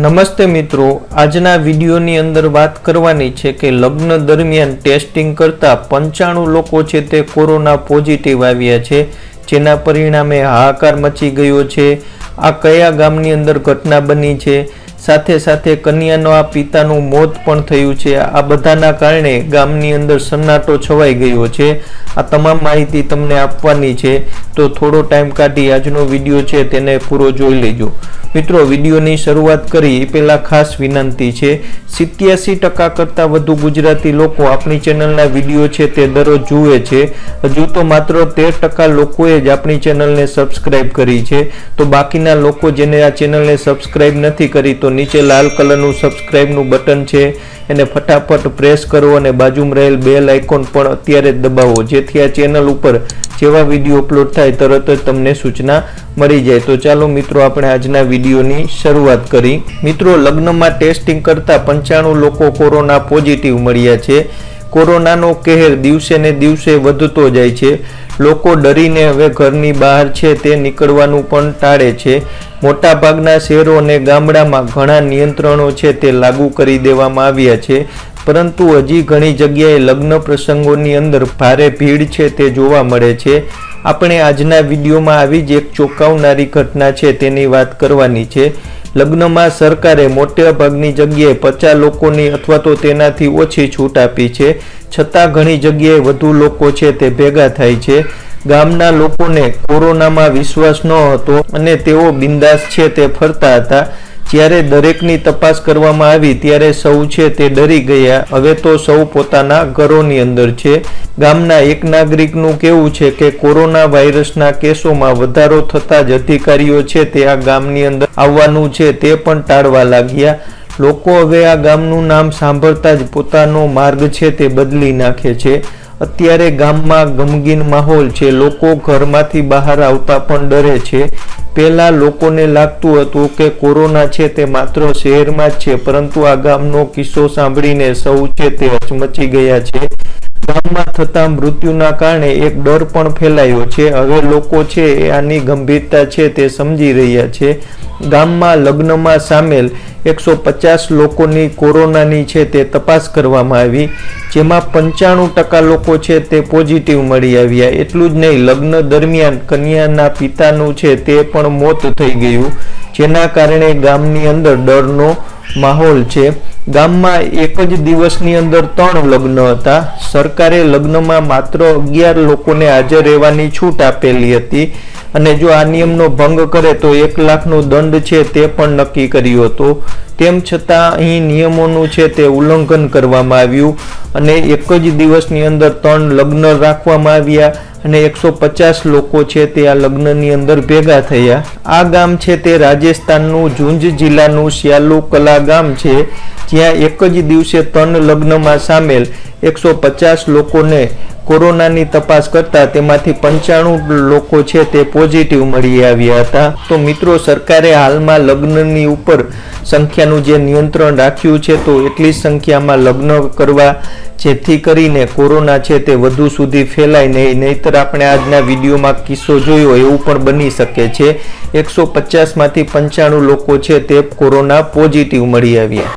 નમસ્તે મિત્રો, આજના વિડીયોની અંદર વાત કરવાની છે કે લગ્ન દરમિયાન ટેસ્ટિંગ કરતા 95 લોકો છે તે કોરોના પોઝિટિવ આવ્યા છે, જેના પરિણામે હાહાકાર મચી ગયો છે। આ કયા ગામની અંદર ઘટના બની છે, સાથે સાથે કન્યાનો આ પિતાનું મોત પણ થયું છે। આ બધાના કારણે ગામની અંદર સન્નાટો છવાઈ ગયો છે। આ તમામ માહિતી તમને આપવાની છે, તો થોડો ટાઈમ કાઢી આજનો વિડીયો છે તેને પૂરો જોઈ લેજો। મિત્રો, વિડીયોની શરૂઆત કરી એ પહેલાં ખાસ વિનંતી છે, 87% કરતાં વધુ ગુજરાતી લોકો આપણી ચેનલના વિડીયો છે તે દરરોજ જુએ છે। હજુ તો માત્ર 13% લોકોએ જ આપણી ચેનલને સબસ્ક્રાઈબ કરી છે, તો બાકીના લોકો જેને આ ચેનલને સબસ્ક્રાઈબ નથી કરી તો નીચે લાલ કલરનું સબસ્ક્રાઈબનું બટન છે એને ફટાફટ પ્રેસ કરો અને બાજુમાં રહેલ બેલ આઇકોન પણ અત્યારે જ દબાવો, જેથી આ ચેનલ ઉપર જેવા વિડીયો અપલોડ થાય તરત જ તમને સૂચના મળી જાય। તો ચાલો મિત્રો, આપણે આજના વિડીયોની શરૂઆત કરી। મિત્રો, લગ્નમાં ટેસ્ટિંગ કરતા 95 લોકો કોરોના પોઝિટિવ મળ્યા છે। કોરોનાનો કહેર દિવસે ને દિવસે વધતો જાય છે। લોકો ડરીને હવે ઘરની બહાર છે તે નીકળવાનું પણ ટાળે છે। મોટા ભાગના શહેરો અને ગામડામાં ઘણા નિયંત્રણો છે તે લાગુ કરી દેવામાં આવ્યા છે, પરંતુ હજી ઘણી જગ્યાએ લગ્ન પ્રસંગોની અંદર ભારે ભીડ છે તે જોવા મળે છે। આપણે આજના વિડીયોમાં આવી જ એક ચોંકાવનારી ઘટના છે તેની વાત કરવાની છે। લગ્નમાં સરકારે મોટા ભાગની જગ્યાએ 50 લોકોની અથવા તો તેનાથી ઓછી છૂટ આપી છે, છતાં ઘણી જગ્યાએ વધુ લોકો છે તે ભેગા થાય છે। ગામના લોકોને કોરોનામાં વિશ્વાસ ન હતો અને તેઓ બિંદાસ છે તે ફરતા હતા। જ્યારે દરેકની તપાસ કરવામાં આવી ત્યારે સૌ છે તે ડરી ગયા। હવે તો સૌ પોતાના ઘરોની અંદર છે। ગામના એક નાગરિકનું કહેવું છે કે કોરોના વાયરસના કેસોમાં વધારો થતાં જ અધિકારીઓ છે તે આ ગામની અંદર આવવાનું છે તે પણ ટાળવા લાગ્યા। લોકો હવે આ ગામનું નામ સાંભળતા જ પોતાનો માર્ગ છે તે બદલી નાખે છે। અત્યારે ગામમાં ગમગીન માહોલ છે। લોકો ઘરમાંથી બહાર આવતા પણ ડરે છે। પહેલા લોકોને લાગતું હતું કે કોરોના છે તે માત્ર શહેરમાં જ છે, પરંતુ આ ગામનો કિસ્સો સાંભળીને સૌ છે તે હચમચી ગયા છે। ગામમાં થતા મૃત્યુના કારણે એક ડર પણ ફેલાયો છે। હવે લોકો છે એ આની ગંભીરતા છે તે સમજી રહ્યા છે। ગામમાં લગ્નમાં સામેલ 150 લોકોની કોરોનાની છે તે તપાસ કરવામાં આવી, જેમાં 95% લોકો છે તે પોઝિટિવ મળી આવ્યા। એટલું જ નહીં, લગ્ન દરમિયાન કન્યાના પિતાનું છે તે પણ મોત થઈ ગયું, જેના કારણે ગામની અંદર ડરનો માહોલ છે। ગામમાં એક જ દિવસની અંદર 3 લગ્ન હતા। સરકારે લગ્નમાં માત્ર 11 લોકોને હાજર રહેવાની છૂટ આપેલી હતી અને જો આ નિયમનો ભંગ કરે તો 1 લાખનો દંડ છે તે પણ નક્કી કર્યો હતો। તેમ છતાં અહીં નિયમોનું છે તે ઉલ્લંઘન કરવામાં આવ્યું અને એક જ દિવસની અંદર 3 લગ્ન રાખવામાં આવ્યા અને 150 લોકો છે તે આ લગ્નની અંદર ભેગા થયા। આ ગામ છે તે રાજસ્થાનનું જુંજ જિલ્લાનું શ્યાલુ કલા ગામ છે, જ્યાં એક જ દિવસે 3 લગ્નમાં સામેલ 150 લોકોને કોરોનાની તપાસ કરતા તેમાંથી 95 લોકો છે તે પોઝિટિવ મળી આવ્યા હતા। તો મિત્રો, સરકારે હાલમાં લગ્નની ઉપર સંખ્યાનું જે નિયંત્રણ રાખ્યું છે તો એટલી સંખ્યામાં લગ્ન કરવા, જેથી કરીને કોરોના છે તે વધુ સુધી ફેલાય નહીં, નહીતર આપણે આજના વિડીયોમાં કિસ્સો જોયો એવું પણ બની શકે છે। 150 માંથી 95 લોકો છે તે કોરોના પોઝિટિવ મળી આવ્યા।